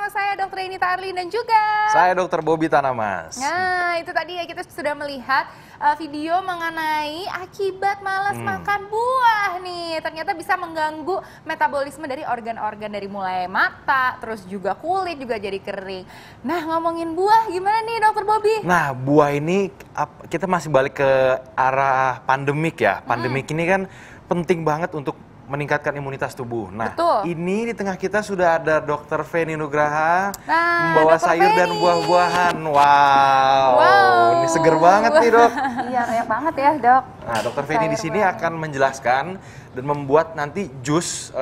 bersama saya Dr. Eni Tarlin dan juga saya Dr. Bobby Tanamas. Nah, itu tadi ya kita sudah melihat video mengenai akibat malas makan buah nih. Ternyata bisa mengganggu metabolisme dari organ-organ dari mulai mata, terus juga kulit juga jadi kering. Nah, ngomongin buah gimana nih Dr. Bobby? Nah, buah ini kita masih balik ke arah pandemik ya. Pandemik ini kan penting banget untuk meningkatkan imunitas tubuh. Nah, betul. Ini di tengah kita sudah ada Dr. Feni Nugraha Dr. membawa sayur Feni. dan buah-buahan. Wow, ini seger banget nih dok. Iya, banyak banget ya dok. Nah, Dr. Feni di sini akan menjelaskan dan membuat nanti jus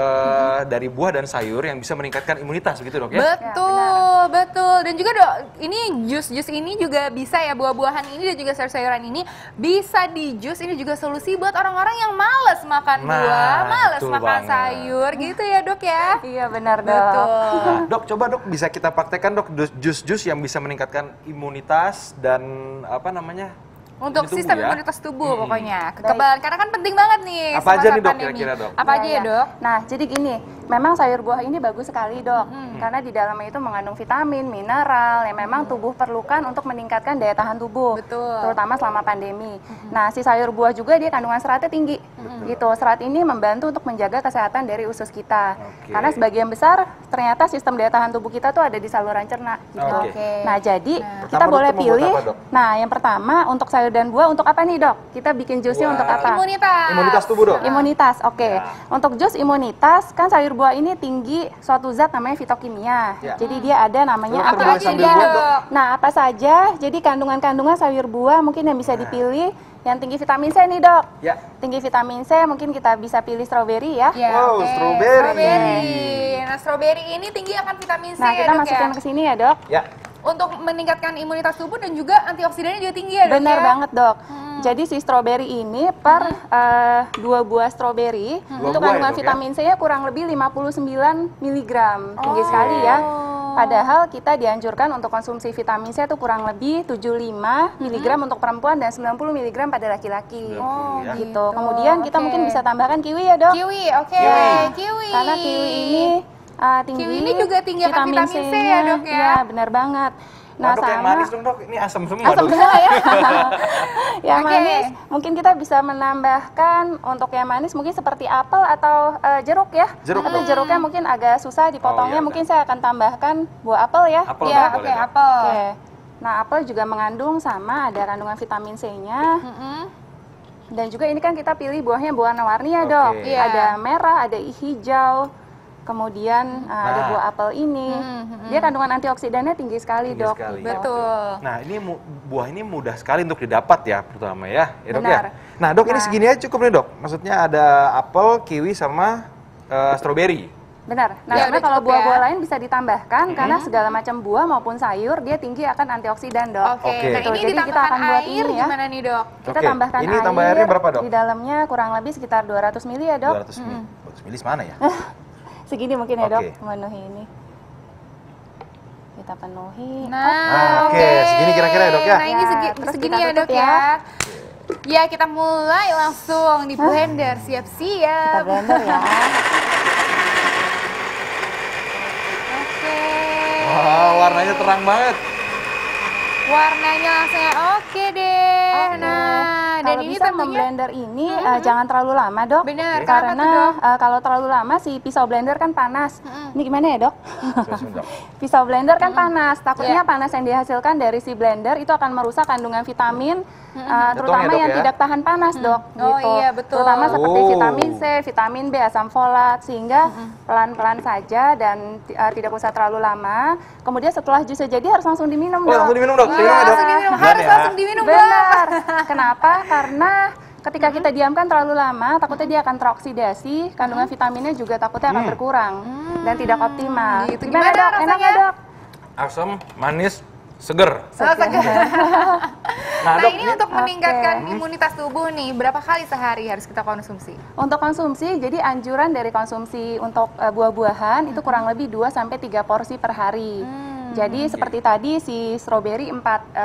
dari buah dan sayur yang bisa meningkatkan imunitas, begitu dok ya? Betul, betul. Dan juga dok, ini jus-jus ini juga bisa ya, buah-buahan ini dan juga sayur-sayuran ini bisa di jus. Ini juga solusi buat orang-orang yang males makan buah, males makan sayur, gitu ya dok ya? Iya benar dok. Betul. Nah, dok, coba dok bisa kita praktekkan dok jus-jus yang bisa meningkatkan imunitas dan apa namanya? Untuk tubuh sistem ya. imunitas tubuh pokoknya, kekebalan, karena kan penting banget nih. Apa semasa aja nih dok pandemi. kira-kira dok? Apa aja ya dok? Nah, jadi gini, memang sayur buah ini bagus sekali dok, karena di dalamnya itu mengandung vitamin, mineral yang memang tubuh perlukan untuk meningkatkan daya tahan tubuh, Betul. terutama selama pandemi. Nah, si sayur buah juga dia kandungan seratnya tinggi, gitu. Serat ini membantu untuk menjaga kesehatan dari usus kita, karena sebagian besar ternyata sistem daya tahan tubuh kita tuh ada di saluran cerna, gitu. Nah, jadi kita Pertama, boleh dok, mau buat pilih. apa, dok? Nah, yang pertama untuk sayur dan buah untuk apa nih dok? Kita bikin jusnya untuk apa? Imunitas tubuh dok? Imunitas, oke. Untuk jus imunitas, kan sayur buah ini tinggi suatu zat namanya fitokimia. Jadi dia ada namanya Dokter, boleh sambil antioksidan. buat, dok? Nah, apa saja? Jadi kandungan-kandungan sayur buah mungkin yang bisa dipilih yang tinggi vitamin C nih dok. Ya. Tinggi vitamin C mungkin kita bisa pilih stroberi ya. Wow, strawberry. Nah, strawberry ini tinggi akan vitamin C Nah, ya kita dok masukin ya? ke sini ya dok. Ya. Untuk meningkatkan imunitas tubuh dan juga antioksidannya juga tinggi ya dok Benar ya? banget dok. Jadi si stroberi ini per 2 buah stroberi itu buah ya, kandungan dok, ya? vitamin C-nya kurang lebih 59 mg. Tinggi sekali ya. Padahal kita dianjurkan untuk konsumsi vitamin C itu kurang lebih 75 mg untuk perempuan dan 90 mg pada laki-laki. Ya. Gitu. Kemudian kita mungkin bisa tambahkan kiwi ya dok. Kiwi, oke. Kiwi. Karena kiwi ini tinggi. Kiwi ini juga tinggi akan vitamin C ya, C-nya. dok ya? Iya, benar banget. Nah, dok, yang manis dong dok, ini asam semua Asam dok. semua ya. Yang Oke. manis mungkin kita bisa menambahkan untuk yang manis mungkin seperti apel atau jeruk ya. Jeruk, Tapi dok. jeruknya mungkin agak susah dipotongnya. Oh, iya, Mungkin saya akan tambahkan buah apel ya. Apel, Iya, dok, oke, boleh, dok. apel. Oke. Nah, apel juga mengandung sama ada kandungan vitamin C-nya. Dan juga ini kan kita pilih buahnya buah warna-warni ya, dok. Oke. Iya. Ada merah, ada hijau. Kemudian ada buah apel ini. Dia kandungan antioksidannya tinggi sekali, Tinggi dok. sekali. Betul. Nah, ini buah ini mudah sekali untuk didapat ya, terutama ya, dok Benar. ya. Nah, dok ini Nah. segini aja cukup nih dok. Maksudnya ada apel, kiwi sama stroberi. Benar. Nah, Ya, sebenarnya udah kalau cukup buah-buah ya. lain bisa ditambahkan karena segala macam buah maupun sayur dia tinggi akan antioksidan, dok. Oke, Oke. nah Betul. ini Jadi kita ditambahkan akan buat air ini ya. gimana nih dok? Kita Oke, tambahkan ini tambah airnya berapa, dok? Di dalamnya kurang lebih sekitar 200 ml ya, dok. 200 ml. 200 ml mana ya? Segini mungkin ya, dok, Oke. memenuhi ini. Kita penuhi. Nah, Oke, segini kira-kira ya, dok ya? Nah, ini Ya, terus segini kita ya dok tutup ya. ya. Ya, kita mulai langsung di blender, Kita siap-siap. blender ya. Oke. Wah, warnanya terang banget. Warnanya langsung ya, oke deh. Oke. Nah, dan Kalau ini bisa tentunya memblender ini jangan terlalu lama, dok. Benar, kenapa tuh, Karena Dok? kalau terlalu lama si pisau blender kan panas. Ini gimana ya, dok? Sebentar. Pisau blender kan panas, takutnya Iya. panas yang dihasilkan dari si blender itu akan merusak kandungan vitamin, terutama Dok, yang ya? tidak tahan panas, dok. Oh, Gitu. iya, betul. Terutama seperti Oh. vitamin C, vitamin B, asam folat, sehingga pelan-pelan saja dan tidak usah terlalu lama. Kemudian setelah jusnya jadi harus langsung diminum, Oh, dok. langsung diminum dok. Wah, Minum ya, dok. langsung diminum, Gimana harus ya? langsung diminum dok. Benar. Kenapa? Karena ketika kita diamkan terlalu lama, takutnya dia akan teroksidasi, kandungan vitaminnya juga takutnya akan berkurang dan tidak optimal. Gitu. Gimana, Gimana dok? Enak rasanya? nggak, dok? Asam, manis, seger. Nah, Dok, ini untuk meningkatkan imunitas tubuh nih, berapa kali sehari harus kita konsumsi? Untuk konsumsi, jadi anjuran dari konsumsi untuk buah-buahan itu kurang lebih 2 sampai 3 porsi per hari. Jadi seperti tadi si stroberi 4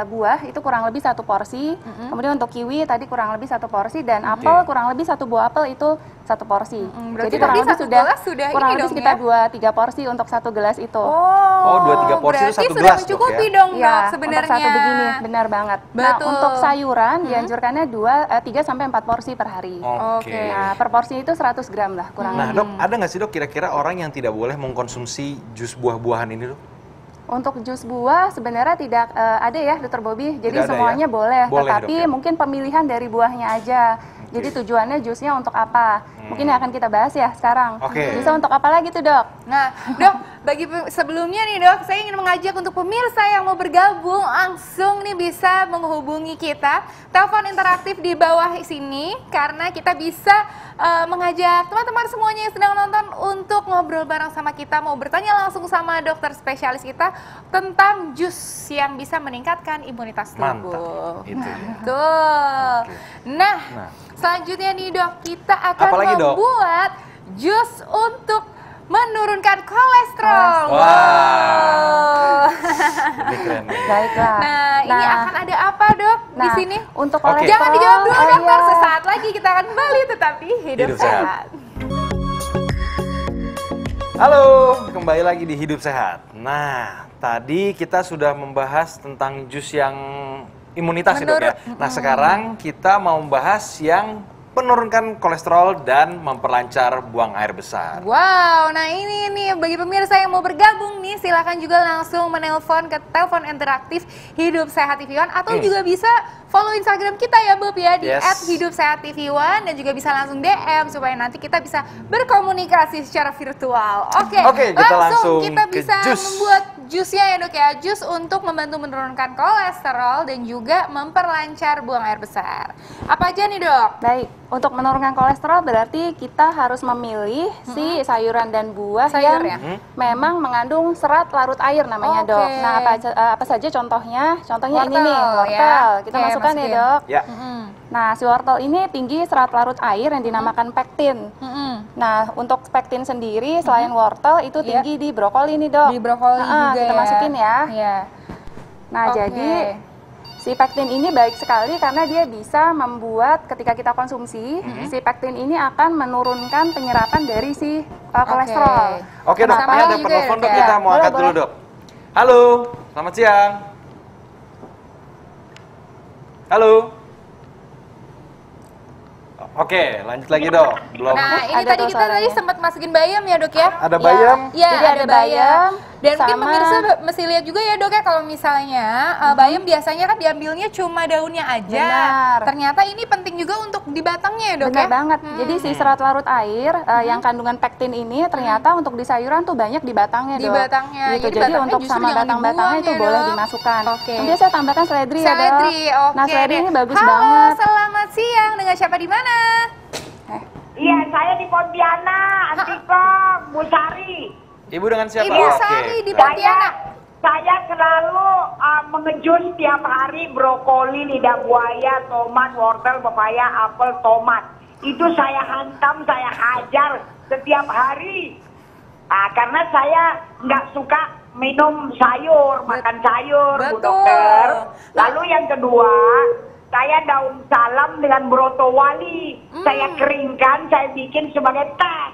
buah itu kurang lebih 1 porsi. Kemudian untuk kiwi tadi kurang lebih 1 porsi dan apel kurang lebih 1 buah apel itu 1 porsi. Berarti Jadi kurang tadi lebih satu sudah gelas sudah kurang ini lebih dong sekitar ya? 2-3 porsi untuk 1 gelas itu. Oh, 2-3 porsi itu berarti 1 sudah gelas, Dok, mencukupi ya? dong, Dok, Ya, sebenarnya. untuk satu begini, benar banget. Nah, Betul. untuk sayuran dianjurkannya 3 sampai 4 porsi per hari. Oke. Nah, per porsi itu 100 gram lah kurang Nah, lebih. Dok, ada nggak sih, Dok, kira-kira orang yang tidak boleh mengkonsumsi jus buah-buahan ini, Dok? Untuk jus buah sebenarnya tidak ada ya, Dr. Bobby. Jadi Tidak ada semuanya ya? boleh, Boleh, tetapi Dok, ya? mungkin pemilihan dari buahnya aja. Jadi tujuannya jusnya untuk apa? Mungkin yang akan kita bahas ya sekarang. Oke. Jusnya untuk apa lagi tuh, Dok? Nah, Dok, sebelumnya nih, Dok, saya ingin mengajak untuk pemirsa yang mau bergabung langsung nih bisa menghubungi kita. Telepon interaktif di bawah sini karena kita bisa mengajak teman-teman semuanya yang sedang nonton untuk ngobrol bareng sama kita, mau bertanya langsung sama dokter spesialis kita tentang jus yang bisa meningkatkan imunitas tubuh. Mantap, itu ya. Tuh. Oke. Nah, Nah. selanjutnya nih, Dok, kita akan Apa lagi, Dok? membuat jus untuk menurunkan kolesterol. Wah. Ini keren nih. Baiklah. Nah, ini akan ada apa, Dok, di sini? Untuk Oke. kolesterol, Jangan dijawab dulu, oh dokter. iya. Sesaat lagi kita akan kembali tetapi hidup Hidup sehat. sehat. Halo, kembali lagi di Hidup Sehat. Nah, tadi kita sudah membahas tentang jus yang imunitas ya, Dok, ya. Nah, sekarang kita mau membahas yang menurunkan kolesterol dan memperlancar buang air besar. Wow, nah ini nih bagi pemirsa yang mau bergabung nih silakan juga langsung menelpon ke telepon interaktif Hidup Sehat TV One atau juga bisa follow Instagram kita ya Bob ya di Yes. @hidupsehattv1 dan juga bisa langsung DM supaya nanti kita bisa berkomunikasi secara virtual. Oke, kita langsung kita ke bisa jus. membuat jusnya ya Dok ya, jus untuk membantu menurunkan kolesterol dan juga memperlancar buang air besar. Apa aja nih Dok? Baik, untuk menurunkan kolesterol berarti kita harus memilih si sayuran dan buah Sayur yang ya? memang mengandung serat larut air namanya, Oke. Dok. Nah, apa saja contohnya? Contohnya ini nih, Wortel, wortel. ya. Kita Oke, masukkan ya, masukin. Dok. Ya. Nah, si wortel ini tinggi serat larut air yang dinamakan pektin. Nah, untuk pektin sendiri selain wortel itu Iya. tinggi di brokoli nih, Dok. Di brokoli juga kita ya. masukin ya. Iya. Nah, Oke. jadi si pektin ini baik sekali karena dia bisa membuat ketika kita konsumsi, si pektin ini akan menurunkan penyerapan dari si kolesterol. Oke, Dok, Sama ini ada juga ya, penelpon, Dok, Dok, ya? kita mau Boleh, angkat dulu, boleh. Dok. Halo, selamat siang. Halo. Oke, lanjut lagi, Dok. Belum. Nah, ini Ada tadi tuh kita tadi suaranya. sempat masukin bayam ya, Dok ya? Ada bayam. Iya, Jadi ada bayam. Dan mungkin sama- pemirsa mesti lihat juga ya, Dok ya, kalau misalnya bayam biasanya kan diambilnya cuma daunnya aja. Benar. Ternyata ini penting juga untuk di batangnya ya, Dok Benar ya? banget. Jadi si serat larut air yang kandungan pektin ini ternyata untuk di sayuran tuh banyak di batangnya, Di Dok. batangnya. Gitu. Jadi Jadi batangnya untuk justru sama jangan batang-batangnya dibuang itu ya, boleh Dok. dimasukkan. Oke. Kemudian saya tambahkan seledri ya, Dok. Seledri, oke Nah, seledri deh. ini bagus Halo, banget. selamat siang. Dengan siapa di mana? Iya, saya di Pontianak, Antikong, Bu Sari. Ibu dengan siapa? Ibu Oke. Sari di baik. Pontianak. Saya selalu mengejus tiap hari brokoli, lidah buaya, tomat, wortel, pepaya, apel, tomat. Itu saya hantam, saya hajar setiap hari. Karena saya nggak suka minum sayur, makan sayur, Bu Betul. Dokter. Lalu yang kedua, saya daun salam dengan broto wali. Saya keringkan, saya bikin sebagai teh.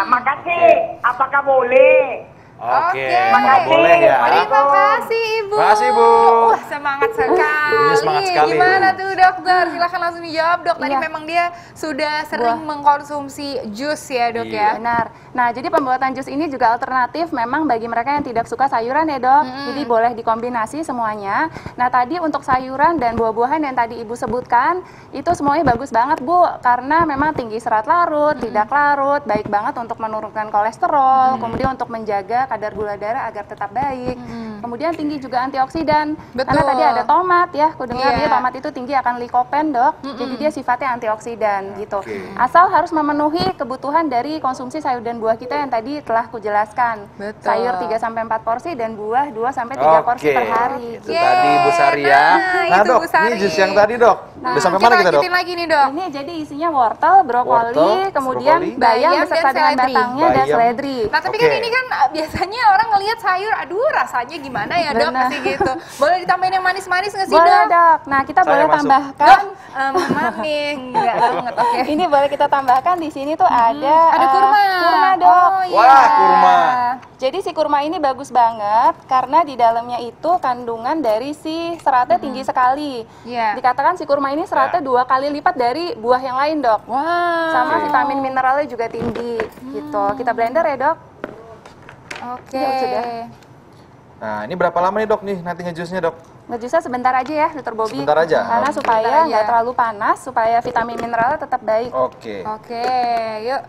Makasih. Apakah boleh? Oke, Oke. boleh ya. Terima kasih Ibu. Terima kasih, Bu. Wah, semangat sekali. Ibunya semangat sekali, Gimana Bu. tuh dokter? Silahkan langsung dijawab dok. Tadi Iya. memang dia sudah sering mengkonsumsi jus ya dok Iya. ya. Benar. Nah, jadi pembuatan jus ini juga alternatif memang bagi mereka yang tidak suka sayuran ya, Dok. Jadi boleh dikombinasi semuanya. Nah, tadi untuk sayuran dan buah-buahan yang tadi Ibu sebutkan, itu semuanya bagus banget, Bu, karena memang tinggi serat larut, tidak larut, baik banget untuk menurunkan kolesterol, kemudian untuk menjaga kadar gula darah agar tetap baik. Kemudian tinggi juga antioksidan. Karena Betul. tadi ada tomat ya, aku dengar Iya. dia tomat itu tinggi akan likopen, Dok. Jadi dia sifatnya antioksidan gitu. Oke. Asal harus memenuhi kebutuhan dari konsumsi sayur dan buah kita yang tadi telah kujelaskan. Betul. Sayur 3-4 porsi dan buah 2-3 porsi per hari. Itu tadi Bu Sari ya. Nah, itu Dok, Bu Sari. ini jus yang tadi, Dok. Udah sampai mana kita, Dok? lanjutin lagi nih, Dok. Ini jadi isinya wortel, brokoli, Wortel, kemudian brokoli, bayam bayam, beserta dan dengan seledri. batangnya dan Bayam. seledri. Nah, tapi kan Oke. ini kan biasanya orang ngelihat sayur, aduh rasanya gimana ya, Dok, Benar. pasti gitu. Boleh ditambahin yang manis-manis nggak sih, Boleh, Dok? Dok. Nah, kita Saya boleh masuk. tambahkan. Maaf nih, enggak banget, oke. Ini boleh kita tambahkan di sini tuh ada Ada kurma. Kurma, Dok. Oh, iya. Wah, kurma. Jadi si kurma ini bagus banget karena di dalamnya itu kandungan dari si seratnya tinggi sekali. Iya. Dikatakan si kurma ini seratnya 2 kali lipat dari buah yang lain, Dok. Wah. Sama vitamin mineralnya juga tinggi gitu. Kita blender ya, Dok. Oke. Ya, sudah. Nah, ini berapa lama nih, Dok, nih nanti ngejusnya, Dok? Ngejusnya sebentar aja ya, Dr. Bobby. Sebentar aja? Karena Oke. supaya Sebentar nggak aja. terlalu panas, supaya vitamin mineralnya tetap baik. Oke. Oke, yuk.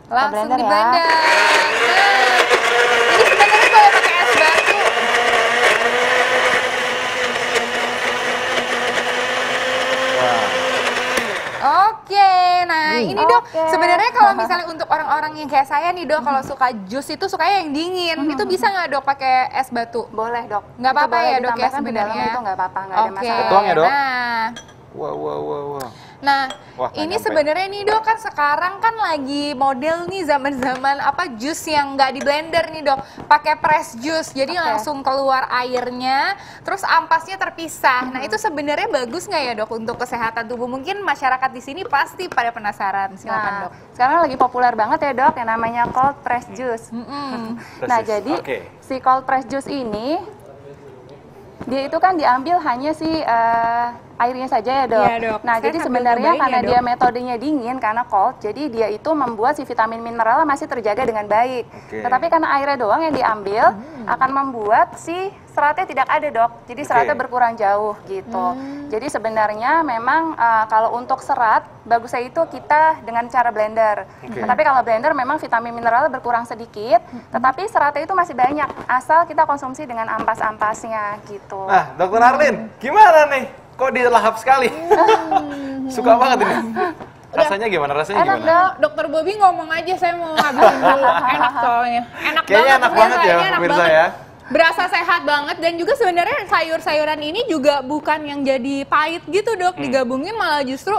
Langsung blender di ya. blender. Nah, ini sebenarnya kalau pakai es batu. Wah. Oke, nah ini Dok, Oke. sebenarnya kalau misalnya untuk orang-orang yang kayak saya nih Dok, kalau suka jus itu sukanya yang dingin, itu bisa nggak Dok pakai es batu? Boleh, Dok. Nggak Itu apa-apa boleh ya, Dok, ya, ditambahkan di dalamnya, sebenarnya? itu nggak apa-apa, nggak ada Oke, masalah. Ketuang ya, Dok? Nah, Wah. Nah, Wah, nggak ini nyampe. sebenarnya nih Dok, kan sekarang kan lagi model nih zaman-zaman apa jus yang nggak di blender nih Dok, pakai press juice. Jadi Oke. langsung keluar airnya, terus ampasnya terpisah. Nah, itu sebenarnya bagus nggak ya Dok untuk kesehatan tubuh? Mungkin masyarakat di sini pasti pada penasaran. Silakan Nah, Dok. sekarang lagi populer banget ya, Dok, yang namanya cold press juice. Nah, Persis. jadi Oke. si cold press juice ini dia itu kan diambil hanya si airnya saja ya, Dok. Iya, Dok. Nah, Saya jadi sambil sebenarnya nyobain karena ya, Dok. dia metodenya dingin karena cold, jadi dia itu membuat si vitamin mineral masih terjaga dengan baik. Oke. Tetapi karena airnya doang yang diambil akan membuat si seratnya tidak ada, Dok. Jadi seratnya Oke. berkurang jauh gitu. Jadi sebenarnya memang kalau untuk serat bagusnya itu kita dengan cara blender. Oke. Tetapi kalau blender memang vitamin mineral berkurang sedikit, tetapi seratnya itu masih banyak asal kita konsumsi dengan ampas-ampasnya gitu. Nah, Dokter Arlin, gimana nih? Kok dilahap sekali? Suka banget ini. Rasanya gimana? Rasanya Enak, gimana? Dok. Dokter Bobby ngomong aja, saya mau ngabisin dulu. Enak soalnya. Enak Kayaknya banget. enak banget ya, rasanya enak pemirsa banget. ya. Berasa sehat banget dan juga sebenarnya sayur-sayuran ini juga bukan yang jadi pahit gitu Dok, digabungin malah justru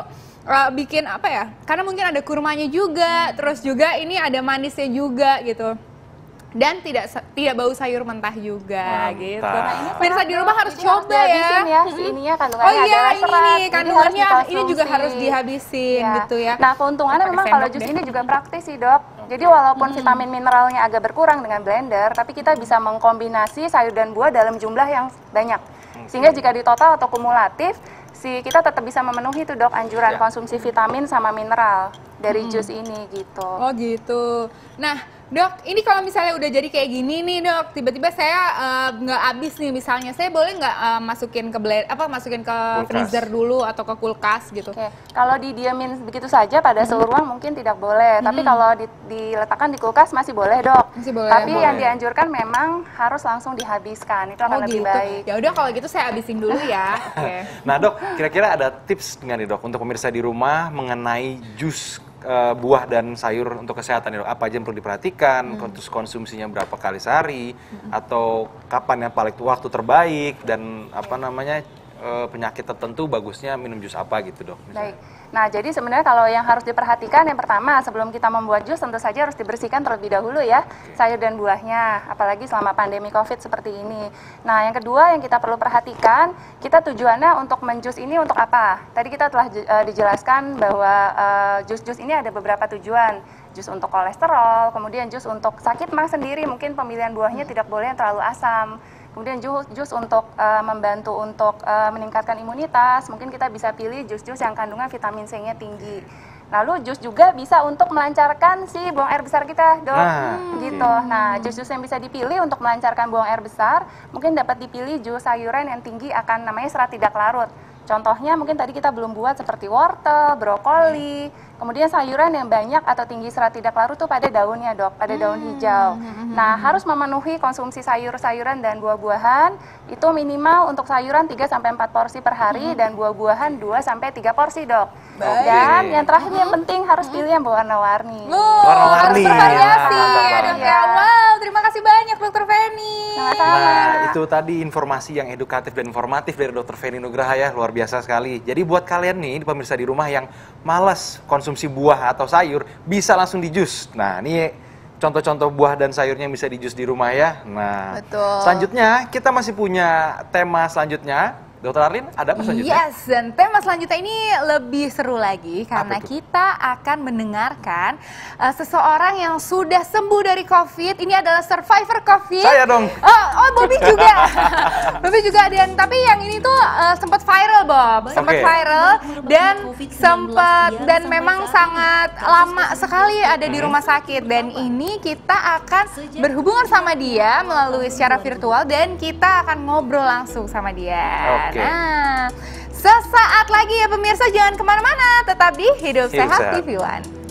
bikin apa ya? Karena mungkin ada kurmanya juga, terus juga ini ada manisnya juga gitu. Dan tidak bau sayur mentah juga Mantap. gitu. Nah, ini Pemirsa di rumah harus Jadi harus coba ya. dihabisin ya. Si ininya kandungannya Oh iya, adalah ini serat. nih jadi kandungannya harus ini juga harus dikonsumsi. dihabisin Ya. gitu ya. Nah, keuntungannya Pakai memang kalau sendok jus deh. ini juga praktis sih, Dok. Jadi walaupun vitamin mineralnya agak berkurang dengan blender, tapi kita bisa mengkombinasi sayur dan buah dalam jumlah yang banyak. Sehingga jika ditotal atau kumulatif, kita tetap bisa memenuhi tuh, Dok, anjuran Ya. konsumsi vitamin sama mineral dari jus ini gitu. Oh gitu. Nah, Dok, ini kalau misalnya udah jadi kayak gini nih, Dok, tiba-tiba saya nggak habis nih misalnya, saya boleh nggak masukin ke masukin ke Kulkas. freezer dulu atau ke kulkas gitu? Oke, kalau didiamin begitu saja pada suhu ruang mungkin tidak boleh, tapi kalau diletakkan di kulkas masih boleh, Dok. Masih boleh. Tapi yang Boleh. dianjurkan memang harus langsung dihabiskan, itu akan Oh lebih gitu. baik. Ya udah kalau gitu saya habisin dulu ya. Oke. Nah, Dok, kira-kira ada tips nggak nih, Dok, untuk pemirsa di rumah mengenai jus buah dan sayur untuk kesehatan nih, Dok? Apa aja yang perlu diperhatikan? Terus konsumsinya berapa kali sehari? Atau kapan yang paling waktu terbaik? Dan apa namanya penyakit tertentu bagusnya minum jus apa gitu, Dok? Baik. misalnya? Nah, jadi sebenarnya kalau yang harus diperhatikan yang pertama sebelum kita membuat jus tentu saja harus dibersihkan terlebih dahulu ya sayur dan buahnya, apalagi selama pandemi Covid seperti ini. Nah, yang kedua yang kita perlu perhatikan, kita tujuannya untuk menjus ini untuk apa? Tadi kita telah dijelaskan bahwa jus-jus ini ada beberapa tujuan. Jus untuk kolesterol, kemudian jus untuk sakit mah sendiri, mungkin pemilihan buahnya tidak boleh yang terlalu asam. Kemudian jus untuk membantu untuk meningkatkan imunitas, mungkin kita bisa pilih jus-jus yang kandungan vitamin C-nya tinggi. Lalu jus juga bisa untuk melancarkan si buang air besar kita, Dok. Nah, Gitu. Nah, jus-jus yang bisa dipilih untuk melancarkan buang air besar, mungkin dapat dipilih jus sayuran yang tinggi akan namanya serat tidak larut. Contohnya mungkin tadi kita belum buat seperti wortel, brokoli, kemudian sayuran yang banyak atau tinggi serat tidak larut tuh pada daunnya, Dok, pada daun hijau. Nah, harus memenuhi konsumsi sayur-sayuran dan buah-buahan itu minimal untuk sayuran 3-4 porsi per hari dan buah-buahan 2-3 porsi, Dok. Baik. Dan yang terakhir yang penting harus pilih yang berwarna-warni. Harus Warna-warni. bervariasi Mantap ya, banget. Dok ya. Wow, terima kasih banyak Dr. Feni. Sama-sama. Nah, itu tadi informasi yang edukatif dan informatif dari Dr. Feni Nugraha ya, luar biasa sekali. Jadi buat kalian nih, pemirsa di rumah yang malas konsumsi buah atau sayur, bisa langsung di jus. Nah, ini contoh-contoh buah dan sayurnya yang bisa di jus di rumah ya. Nah, Betul. selanjutnya kita masih punya tema selanjutnya. Dr. Arlin, ada apa selanjutnya? Yes, dan tema selanjutnya ini lebih seru lagi karena Apa tuh? kita akan mendengarkan seseorang yang sudah sembuh dari COVID. Ini adalah survivor COVID. Saya dong. Oh, Bobby juga. Bobby juga, dan tapi yang ini tuh sempat viral, Bob. Sempat Oke. viral dan dan memang sangat lama sekali ada di rumah sakit. Dan ini kita akan berhubungan sama dia melalui secara virtual dan kita akan ngobrol langsung sama dia. Oke. Nah, sesaat lagi ya pemirsa, jangan kemana-mana, tetap di Hidup Hidup Sehat Sehat. TV One.